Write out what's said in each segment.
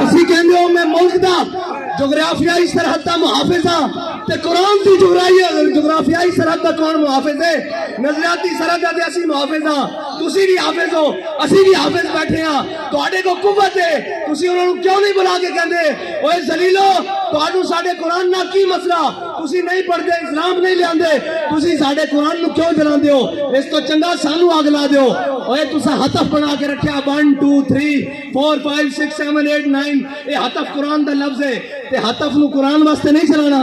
ਤੁਸੀਂ ਕਹਿੰਦੇ ਹੋ ਮੈਂ ਮੁਲਕ ਦਾ ਜੁਗਰਾਫੀਆਈ ਸਰਹੱਦ ਦਾ ਮੁਹਾਫਿਜ਼ ਹਾਂ ਤੇ ਕੁਰਾਨ ਦੀ ਜੁਗਰਾਫੀਆਈ ਸਰਹੱਦ ਦਾ ਕੌਣ ਮੁਹਾਫਿਜ਼ ਹੈ? ਨਜ਼ਰਿਆਤੀ ਸਰਹੱਦ ਦਾ ਅਸੀਂ ਮੁਹਾਫਿਜ਼ ਹਾਂ, ਤੁਸੀਂ ਵੀ ਹਾਫਿਜ਼ ਹੋ, ਅਸੀਂ ਵੀ ਹਾਫਿਜ਼ ਬੈਠੇ ਹਾਂ। ਤੁਹਾਡੇ ਕੋਲ ਕੁਵਤ ਹੈ, ਤੁਸੀਂ ਉਹਨਾਂ ਨੂੰ ਕਿਉਂ ਨਹੀਂ ਬੁਲਾ ਕੇ ਕਹਿੰਦੇ ਓਏ ਜ਼ਲੀਲੋ ਤੁਹਾਨੂੰ ਸਾਡੇ ਕੁਰਾਨ ਨਾਲ ਕੀ ਮਸਲਾ, ਤੁਸੀਂ ਨਹੀਂ ਪੜ੍ਹਦੇ, ਇਸਲਾਮ ਨਹੀਂ ਲਿਆਂਦੇ, ਤੁਸੀਂ ਸਾਡੇ ਕੁਰਾਨ ਨੂੰ ਕਿਉਂ ਜਲਾਉਂਦੇ ਹੋ? ਇਸ ਤੋਂ ਚੰਗਾ ਸਾਨੂੰ ਅੱਗ ਲਾ ਦਿਓ। ਓਏ ਤੁਸੀਂ ਹਤਫ ਬਣਾ ਕੇ ਰੱਖਿਆ 1 2 3 4 5 6 7 8 9, ਇਹ ਹਤਫ ਕੁਰਾਨ ਦਾ ਲਫ਼ਜ਼ ਹੈ ਤੇ ਹਤਫ ਨੂੰ ਕੁਰਾਨ ਵਾਸਤੇ ਨਹੀਂ ਚਲਾਣਾ।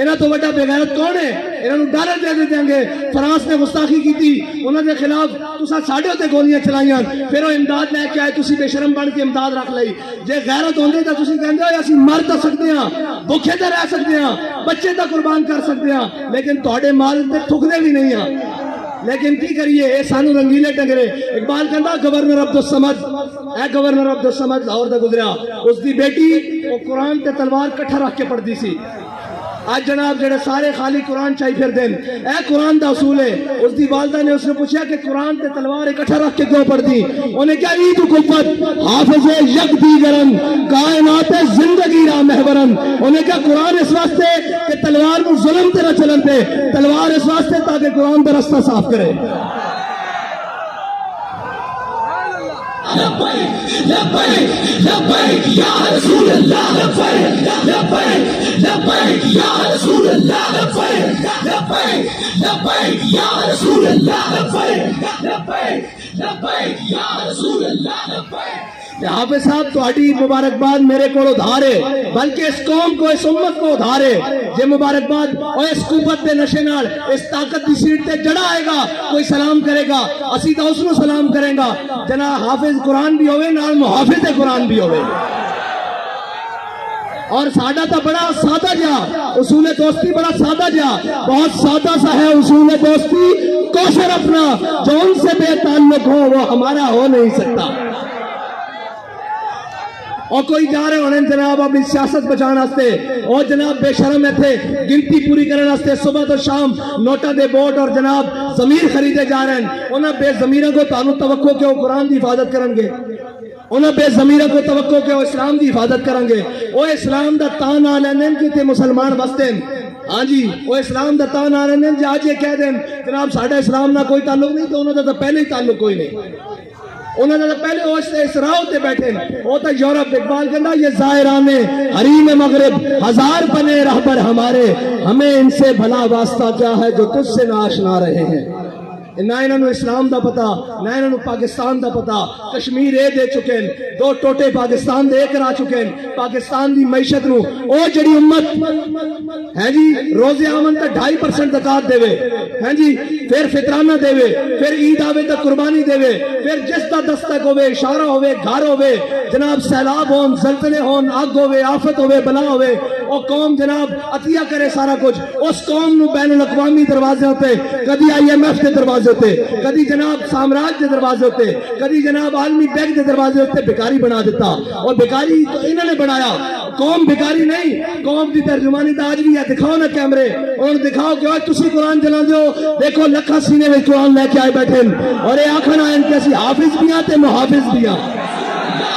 انہاں تو بڑا بغیرت کون ہے؟ انہاں نوں ڈالر دے دیں گے. فرانس نے گستاخی کی انہاں دے خلاف, تساں ساڈے تے گولیاں چلائیاں, پھر وہ امداد لے کے آئے, تسی بے شرم بن کے امداد رکھ لئی. جے غیرت ہوندی تے تسی کہندے ہو اسی مر تے سکدے ہاں, بھوکے تے رہ سکدے ہاں, بچے تے قربان کر سکدے ہاں, لیکن تہاڈے مال تے تھکدے بھی نہیں ہاں. لیکن کی کریے, اے سانو رنگیلے ٹنگرے. اقبال کہندا گورنر عبدالصمد, اے گورنر عبدالصمد لاہور دا گزریا, اس دی بیٹی وہ قرآن تے تلوار کٹھا رکھ کے پڑھدی سی. آج جناب جڑے سارے خالی قرآن چاہی پھر دین, اے قرآن دا اصول ہے. اس دی والدہ نے اس نے پوچھا کہ قرآن تے تلوار اکٹھا رکھ کے کیوں پڑھ دی؟ انہیں کہا عید کفت حافظ یک دیگرن کائنات زندگی را محورن. انہیں کہا قرآن اس واسطے کہ تلوار میں ظلم تے نہ چلن دے, تلوار اس واسطے تاکہ قرآن دا رستہ صاف کرے. لبیک لبیک لبیک یا رسول اللہ, لبیک لبیک لبیک یا رسول اللہ, لبیک لبیک لبیک یا رسول اللہ, لبیک لبیک لبیک یا رسول اللہ, لبیک. حافظ صاحب تہاڈی مبارکباد میرے کو ادھار ہے, بلکہ اس قوم کو, اس امت کو ادھار ہے. یہ مبارکباد اور اس قوت دے نشے نال, اس طاقت دی سیٹ تے جڑا آئے گا کوئی سلام کرے گا, اسی تا اس نو سلام کریں گا. جناب حافظ قرآن بھی ہوئے, نال محافظ قرآن بھی ہوئے. اور سادہ تا بڑا سادہ جا اصول دوستی, بڑا سادہ جا, بہت سادہ سا ہے اصول دوستی. کوثر اپنا جو ان سے بے تعلق ہو وہ ہمارا ہو نہیں سکتا. اور کوئی جا رہے ہونے جناب اپنی سیاست بچانا ہستے, اور جناب بے شرم تھے گنتی پوری کرنا ہستے, صبح تو شام نوٹا دے بوٹ اور جناب ضمیر خریدے جا رہے ہیں. انہاں بے ضمیروں کو تانوں توقع کہ وہ قرآن دی حفاظت کرن گے, انہاں بے ضمیروں کو توقع کہ وہ اسلام دی حفاظت کرن گے. وہ اسلام دا تان آ لین کہ تے مسلمان بستے ہیں. ہاں جی, وہ اسلام دا تان آ لین جی آج یہ کہہ دیں جناب ساڈا اسلام نہ کوئی تعلق نہیں, تو انہوں دا تو پہلے ہی تعلق کوئی نہیں. انہوں نے پہلے اس راہ تے بیٹھے وہ تو یورپ. اقبال کہنا یہ زائران حریم مغرب ہزار بنے رہبر ہمارے, ہمیں ان سے بھلا واسطہ کیا ہے جو تجھ سے نہ آشنا رہے ہیں. نہ انہوں اسلام دا پتا, نہ انہوں پاکستان دا پتا. کشمیر اے دے چکے ہیں, دو ٹوٹے پاکستان دے کرا چکے ہیں. پاکستان دی معیشت نو او جڑی امت ہے جی روز آمن تے 2.5% زکات دے وے, ہیں جی, پھر فطرانہ دے وے, پھر عید آوے تے قربانی دے وے, پھر جس دا دستک ہوے, اشارہ ہوے, گھر ہوے, جناب سیلاب ہون, زلزلے ہون, آگ ہوے, آفت ہوے, بلا ہوے, او قوم جناب عطیہ کرے سارا کچھ. اس قوم نو بین الاقوامی دروازے ہوتے, کدی IMF کے دروازے ہوتے, کدی جناب سامراج کے دروازے ہوتے, کدی جناب عالمی بینک کے دروازے ہوتے, بیکاری بنا دیتا. اور بیکاری تو انہوں نے بنایا, قوم بیکاری نہیں. قوم کی ترجمانی تو آج بھی ہے. دکھاؤ نا کیمرے, اور دکھاؤ کہ تسی قرآن چلا دو, دیکھو لکھا سینے میں قرآن لے کے آئے بیٹھے, اور یہ آخنا ہے کہ اسی حافظ بھی آتے محافظ بھی آتے.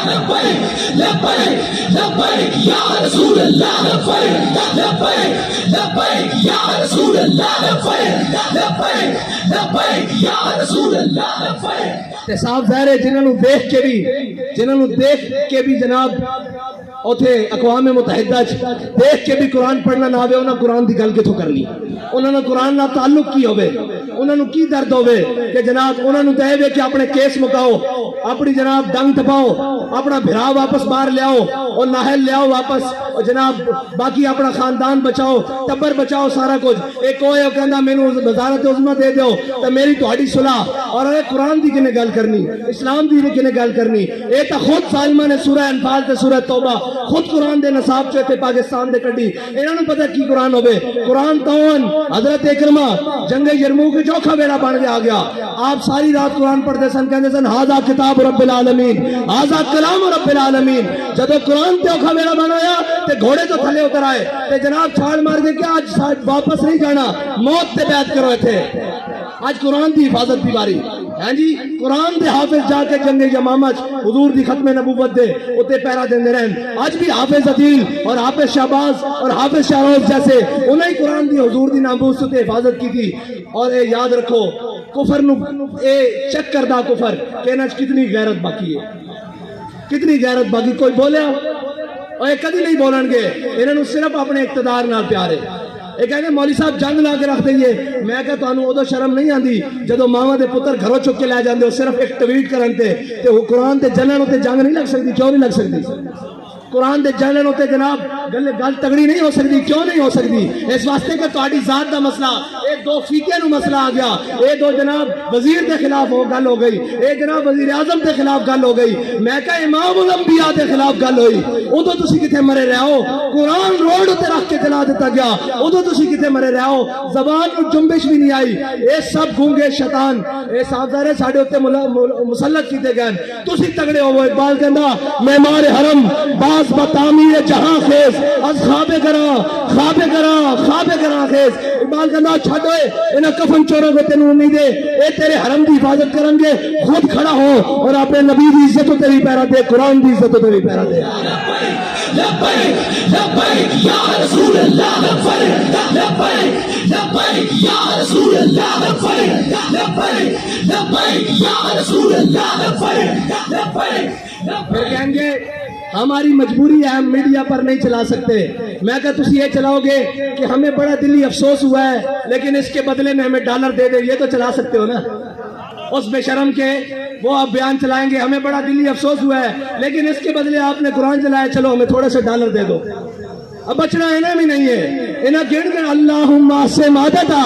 لبیک لبیک لبیک یا رسول اللہ, لبیک لبیک لبیک یا رسول اللہ, لبیک لبیک لبیک یا رسول اللہ, لبیک. صاحب ظاہر ہے جنہوں دیکھ کے بھی جناب اوتھے اقوام متحدہ دیکھ کے بھی قرآن پڑھنا نہ آوے, انہاں قرآن دی گل کتھوں کرنی, انہاں نے قرآن نہ تعلق کی ہوئے, انہاں نے کی درد ہوئے کہ جناب انہاں نے دے وے کہ اپنے کیس مکاؤ, اپنی جناب ڈنگ ٹپاؤ, اپنا بھرا واپس باہر لے آؤ, اور ناہل لے آؤ واپس, اور جناب باقی اپنا خاندان بچاؤ, ٹبر بچاؤ, سارا کچھ. ایک ہوئے وہ کہندا مینوں وزارت عظمیٰ دے دیو تے میری تہاڈی صلح. اور اے قرآن دی کنے گل کرنی, اسلام دی کنے گل کرنی. اے تا خود ظالماں نے سورہ انفال تے سورہ توبہ خود قرآن دے نصاب چے تے پاکستان دے کڈی. انہاں نوں پتہ کی قرآن ہوے. قرآن تاون حضرت اکرمہ جنگ یرموک وچ اوکھا ویلا بن کے آ گیا. آپ ساری رات قرآن پڑھتے سن, کہندے سن ھذا کتاب رب العالمین, ھذا کلام رب العالمین. جدو قرآن تے اوکھا ویلا بنایا تے گھوڑے تو تھلے اتر آئے تے جناب چھال مار کے کہ آج واپس نہیں جانا, موت تے بیعت کرو تھے. آج قرآن دی حفاظت دی باری ہیں جی. قرآن دے حافظ جا کے جنگ یمامہ حضور دی ختم نبوت دے اتے پیرا دیندے رہن. آج بھی حافظ عدیل اور حافظ شہباز اور حافظ شاروز جیسے انہیں قرآن دی حضور دی ناموس تے حفاظت کی تھی. اور اے یاد رکھو کفر نو اے چیک کردہ کفر کہ انہاں کتنی غیرت باقی ہے, کتنی غیرت باقی. کوئی بولیا اور یہ کدی نہیں بولن گے, انہوں صرف اپنے اقتدار نال پیار ہے. یہ کہنے مولوی صاحب جنگ لا کے رکھ دئیے. میں کہا تانوں ادو شرم نہیں آندی جدو ماواں دے پتر گھروں چک کے لے جاندے ہو صرف ایک ٹویٹ کرن تے قرآن تے جنن تے جنگ نہیں لگ سکتی. کیوں نہیں لگ سکتی؟ قرآن دے جانن ہوتے جناب گل تگڑی نہیں ہو سکتی. کیوں نہیں ہو سکتی؟ اس واسطے کہ تہاڈی ذات دا مسئلہ اے دو فقیہ نو مسئلہ آ گیا, اے دو جناب وزیر دے خلاف ہو گل ہو گئی, اے جناب وزیر اعظم دے خلاف گل ہو گئی, میں کہا امام الانبیاء دے خلاف گل ہوئی. ادو تسی کتے مرے رہے ہو؟ قرآن روڈ تے رکھ کے جلا دیتا گیا, ادو تسی کتے مرے رہے ہو؟ زبان کو جنبش بھی نہیں آئی. اے سب گونگے شیطان اے صاحبزارے ساڈے اوتے مسلط کیتے گئے. تسی تگڑے ہو. اقبال کہندا معمار حرم باز بتامیر جہاں خیز از خواب گراں خیز. اقبال کہندا چھڈ اوئے انہاں کفن چوروں کو تینوں امید ہے, اے تیرے حرم دی حفاظت کرن گے. خود کھڑا ہو اور اپنے نبی دی عزت تے بھی پیرا دے, قرآن دی عزت تے بھی پیرا دے. لبیک لبیک یا رسول اللہ, لبیک لبیک یا رسول اللہ, لبیک لبیک یا رسول اللہ, لبیک. پھر کہیں گے ہماری مجبوری ہے, ہم میڈیا پر نہیں چلا سکتے. میں کہا تسی یہ چلاؤ گے کہ ہمیں بڑا دلی افسوس ہوا ہے لیکن اس کے بدلے میں ہمیں ڈالر دے دے, یہ تو چلا سکتے ہو نا. اس بے شرم کے وہ آپ بیان چلائیں گے ہمیں بڑا دلی افسوس ہوا ہے لیکن اس کے بدلے آپ نے قرآن چلایا, چلو ہمیں تھوڑے سے ڈالر دے دو. اب بچنا انہیں بھی نہیں ہے. انہیں گھڑ گئے اللہم سے مادتا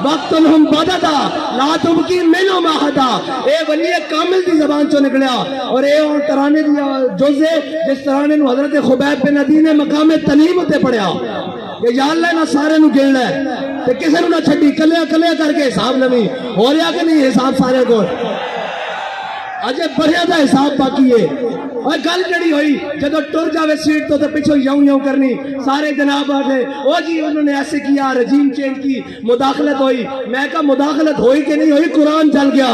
وقتنہم بدتا لا تبکی منو ماہتا. اے ولی کامل دی زبان چو نکلیا اور اے اور ترانے دی جوزے جس ترانے نو حضرت خبیب بن عدی نے مقام تلیم تے پڑھیا کہ یا اللہ نہ سارے نو گھڑ لے تے کسے نو نہ چھڑی, کلیا کلیا کر کے حساب نمی ہو رہا کہ نہیں حساب سارے کو. اجے بڑھیا دا حساب باقی ہے. اور گل جڑی ہوئی جدو ٹر جاوے سیٹ تو پچھو یوں یوں کرنی, سارے جناب آگے او جی انہوں نے ایسے کیا, رجیم چینج کی, مداخلت ہوئی. میں کہا مداخلت ہوئی کہ نہیں ہوئی؟ قرآن چل گیا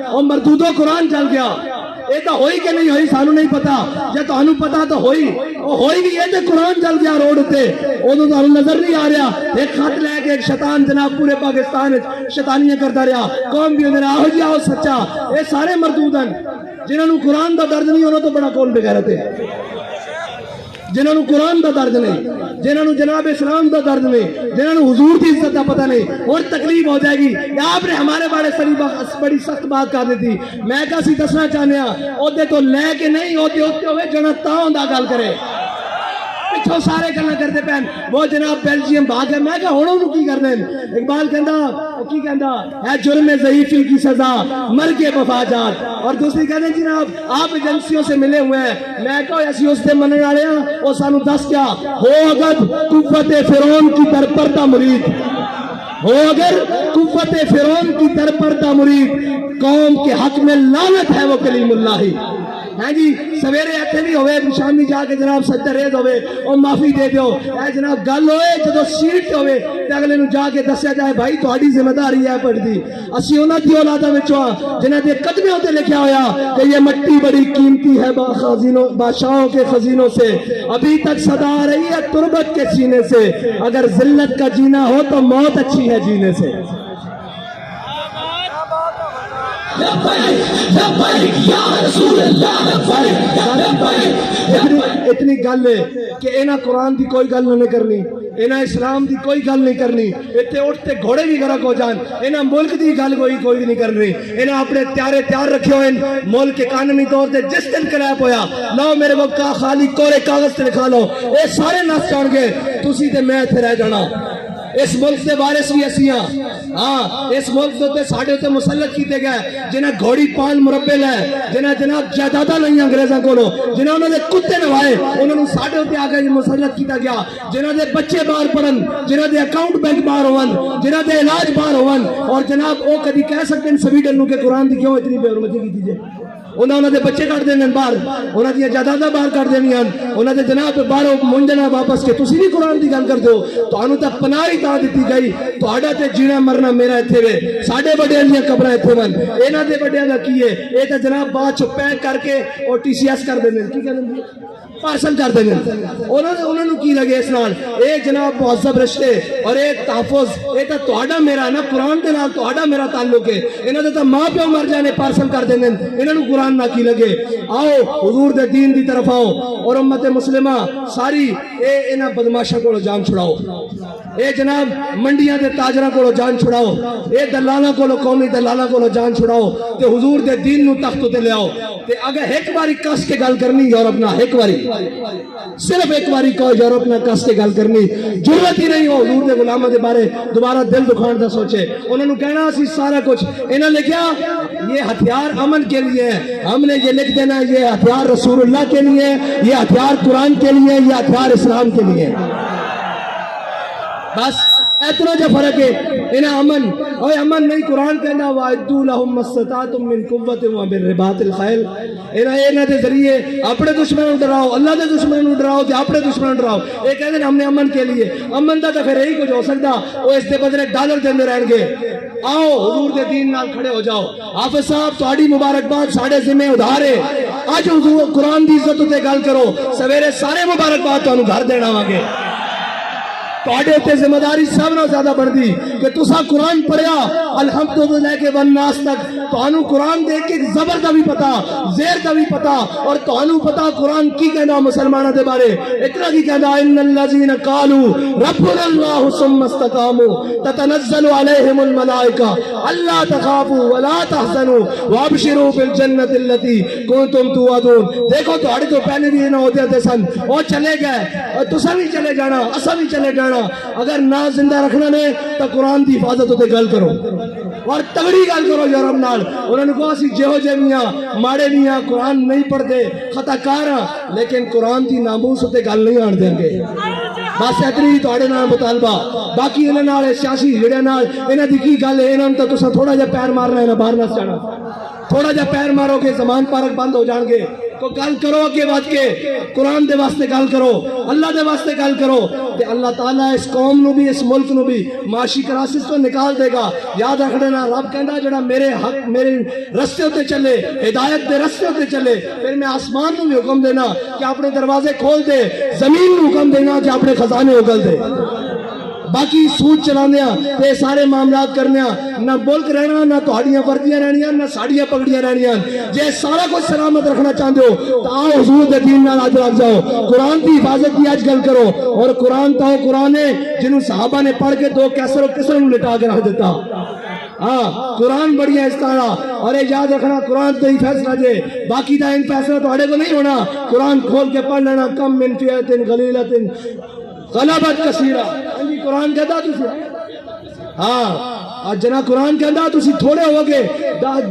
اور مردودو قرآن چل گیا. یہ تو ہوئی کہ نہیں ہوئی سانو نہیں پتا, جب تو پتا تو ہوئی بھی یہ تو قرآن چل گیا روڈ تے. ادو تو نظر نہیں آ رہا. ایک خط لے کے ایک شیطان جناب پورے پاکستان شیطانیاں کرتا رہا, قوم بھی انہیں آہو جی آہو سچا. یہ سارے مردودن جنہوں نے قرآن دا درد نہیں انہوں تو بڑا کون بغیرت ہے. جنہوں نے قرآن دا درد نہیں, جنہوں نے جناب اسلام دا درد نہیں, جنہوں نے حضور کی عزت دا پتہ نہیں, اور تکلیف ہو جائے گی. آپ نے ہمارے بڑی سخت بات کر دی تھی. میں کہا سی دسنا چاہنے ہاں عہدے تو لے کے نہیں ہوتے ہوئے جنہ تاؤں دا گل کرے. پچھو سارے گلا کرتے پہن وہ جناب بیلجیم بھاگ ہے. میں کہا ہونوں نو کی کرنے. اقبال کہندا ہے جرم ضعیفی کی سزا مر کے مفاجات. اور دوسری کہتے ہیں جناب آپ ایجنسیوں سے ملے ہوئے ہیں. میں کہا ایسی اس سے مننے والے ہیں وہ سانو دس کیا ہو اگر قوت فرعون کی در پردہ مرید, ہو اگر قوت فرعون کی در پردہ مرید, قوم کے حق میں لعنت ہے وہ کلیم اللہ ہی. ہاں جی سویرے ایتھے نہیں ہوئے شامی جا کے جناب سجدہ ریز ہوئے اور معافی دے دیو. اے جناب گل ہوئے جدو سیٹ ہوئے تے اگلے نو جا کے دسیا جائے بھائی تہاڈی ذمہ داری ہے پڑھ دی. اسی انہاں دی اولاداں وچوں جنہاں دے قدموں تے لکھیا ہویا کہ یہ مٹی بڑی قیمتی ہے بادشاہوں کے خزینوں سے, ابھی تک صدا آ رہی ہے تربت کے سینے سے, اگر ذلت کا جینا ہو تو موت اچھی ہے جینے سے. اتنی گل ہے کہ انہاں قرآن دی کوئی گل نہیں کرنی, انہاں اسلام دی کوئی گل نہیں کرنی. اتنے اٹھتے گھوڑے بھی غرق ہو جان. انہاں ملک دی گل کوئی نہیں کرنی. انہاں اپنے تیار رکھے ہوئے ملک اکانومی طور سے جس دن کلیپ ہویا لو میرے کو خالی کورے کاغذ سے لکھا لو, اے سارے نس جان گے, تسی تے میں اتنے رہ جانا. اس ملک سے وارث بھی اسیاں. ہاں اس ملک سے ساڑھے ہوتے مسلط کیتے گئے جنہیں گھوڑی پان مربے لے, جنہیں جناب جائیداداں نہیں انگریزاں کو, جنہیں انہوں نے کتے نوائے انہوں نے ساڑھے ہوتے آگے مسلط کیتا گیا. جنہیں دے بچے باہر پڑھن, جنہیں دے اکاؤنٹ بینک باہر ہون, جنہیں دے علاج باہر ہون, اور جناب وہ کدی کہہ سکتے ہیں سویڈن نو کہ قرآن دی کیوں اتنی بے حرمتی کی دیجئے. انہوں نے بچے کٹ دینے باہر, انہوں نے جائیداداں باہر کٹ دینی, انہوں نے جناب باہر منجنا واپس کے. تسی نہیں قرآن دی گل کر دو تو انہوں نے پناہ ہی تا دیتی گئی. تو آڈا تے جینا مرنا میرا ایتھے وے, ساڑھے بڑے انہوں نے قبرہ ایتھے ون, اینا دے بڑے انہوں کیے اے تا جناب بات چھو پیک کر کے اور ٹی سی ایس کر دینے, کی کہنے پارسل کر دینے. انہوں نے کی لگے اس نال اے جناب معذب رشتے اور اے تحفظ, اے تا توڑا میرا نا قرآن دے نال توڑا میرا تعلق ہے. انہوں نے تا ماں پیو مر جانے پارسل کر دینے, انہوں نے قرآن نہ کی لگے. آؤ حضور دے دین دی طرف آؤ اور امت مسلمہ ساری اے انہاں بدماشا کو جان چھڑاؤ, اے جناب منڈیاں دے تاجرہ کو جان چھڑاؤ, اے دلالہ کو قومی دلالہ کو جان چھڑاؤ تے حضور دے دین نو تخت تے لے آؤ. تے اگر ایک باری کس کے گل کرنی یورپ نہ ایک باری صرف ایک باری کہو یورپ نہ کس کے گل کرنی ضرورت ہی نہیں ہو حضور دے غلاموں دے بارے دوبارہ دل دکھان دا سوچے انہوں نے کہنا اسی سارا کچھ انہوں نے لکھیا یہ ہتھیار امن کے لیے ہے ہم نے یہ لکھ دینا یہ ہتھیار رسول اللہ کے لیے یہ ہتھیار قرآن کے لیے یہ ہتھیار اسلام کے لیے بس اتنا جو فرق ہے انہیں امن اور امن نہیں قرآن کہنا وَأَعِدُّوا لَهُم مَّا اسْتَطَعْتُم مِّن قُوَّةٍ وَمِن رِّبَاطِ الْخَيْلِ انہیں دے ذریعے اپنے دشمنوں ڈراؤ اللہ دے دشمنوں ڈراؤ تے اپنے دشمنوں ڈراؤ یہ کہتے ہیں ہم نے امن کے لیے امن دا تو پھر یہی کچھ ہو سکتا وہ اس کے بدلے ڈالر دیندے رہیں گے آؤ حضور دے دین نال کھڑے ہو جاؤ حافظ صاحب تہاڈی مبارکباد ساڈے ذمہ ادھار ہے اج حضور قرآن دی عزت تے گل کرو سویرے سارے مبارکباد تانوں گھر دینا آواں تواڈے تے ذمہ داری سب نال زیادہ بڑھدی کہ تساں قرآن پڑھیا الحمدللہ کے والناس تک تانوں قرآن دیکھ کے زبر دا بھی پتا زیر دا بھی پتا اور تانوں پتا قرآن کی کہنا مسلمانوں دے بارے اتنا کی کہنا ان الذین قالوا ربنا اللہ ثم استقاموا تتنزل علیہم الملائکہ الا تخافوا ولا تحزنوا وابشروا بالجنۃ التي کنتم توعدون دیکھو تواڈے تو پہلے بھی نہ ہوتے تھے سن وہ چلے گئے اور تساں بھی چلے جانا اساں بھی چلے جانا اگر نہ زندہ رکھنا نے تو قرآن دی حفاظت ہوتے گل کرو اور تگڑی گل کرو یورپ نال انہوں نے کہا سی جہو جے میاں ماڑے میاں قرآن نہیں پڑھتے خطا کار لیکن قرآن دی ناموس ہوتے گل نہیں آن دیں گے بس اتنی تواڈے نال مطالبہ باقی انہاں نال سیاسی جڑے نال انہاں دی کی گل ہے انہاں تے تساں تھوڑا جہا پیر مارنا ہے نہ باہر نہ جانا تھوڑا جہا پیر مارو گے زمان پارک بند ہو جان گے تو گل کرو اگے بات کے قرآن دے واسطے گل کرو اللہ دے واسطے گل کرو تے اللہ تعالیٰ اس قوم نو بھی اس ملک نو بھی معاشی کراسس تو نکال دے گا یاد رکھ لینا رب کہندا جڑا میرے حق میرے رستے ہوتے چلے ہدایت دے رستے ہوتے چلے پھر میں آسمان نو بھی حکم دینا کہ اپنے دروازے کھول دے زمین نو حکم دینا کہ اپنے خزانے اگل دے باقی سود چلانے تے سارے معاملات کرنے نہ ملک رہنا نہ تہاڈیاں وردیاں رہنیاں نہ ساڑیاں پگڑیاں رہنیاں جے سارا کچھ سلامت رکھنا چاہتے ہو تو آؤ حضور دے دین نال اج لگ جاؤ قرآن کی حفاظت کی اج گل کرو اور قرآن تو قرآن ہے جنہوں صحابہ نے پڑھ کے دو کیسر و کسر نوں لٹا کے رکھ دیتا ہاں قرآن بڑی ہے اس طرح اور یاد رکھنا قرآن تو ہی فیصلہ دے باقی دا ان فیصلہ تہاڈے کو نہیں ہونا قرآن کھول کے پڑھ لینا کم من فئۃ غلیظۃ غلبت کثیرہ قرآن کہتا تسی ہاں جناب قرآن کہتا تسی تھوڑے ہو گے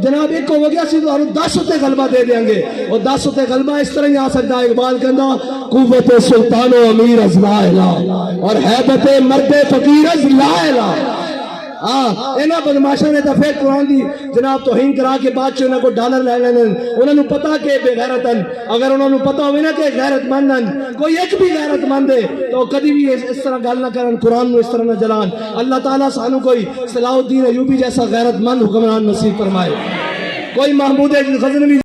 جناب ایک ہو گیا سی تو 10 ہوتے غلبہ دے دیں گے اور 10 ہوتے غلبہ اس طرح ہی آ سکتا ہے اقبال کہتا قوت سلطان و امیر از لا الہ اور حیبت مرد فقیر از لا الہ انہاں بدماشاں نے تو پھر قرآن دی جناب توہین کرا کے بعد انہاں کو ڈالر لے لینے انہوں نے پتا کہ بے غیرتن اگر انہوں نے پتا ہوئے نا کہ غیرت مندن کوئی ایک بھی غیرت مند ہے تو کدی بھی اس طرح گل نہ کرن قرآن میں اس طرح نہ جلان اللہ تعالیٰ سانو کوئی صلاح الدین ایوبی جیسا غیرت مند حکمران نصیب فرمائے کوئی محمود غزنوی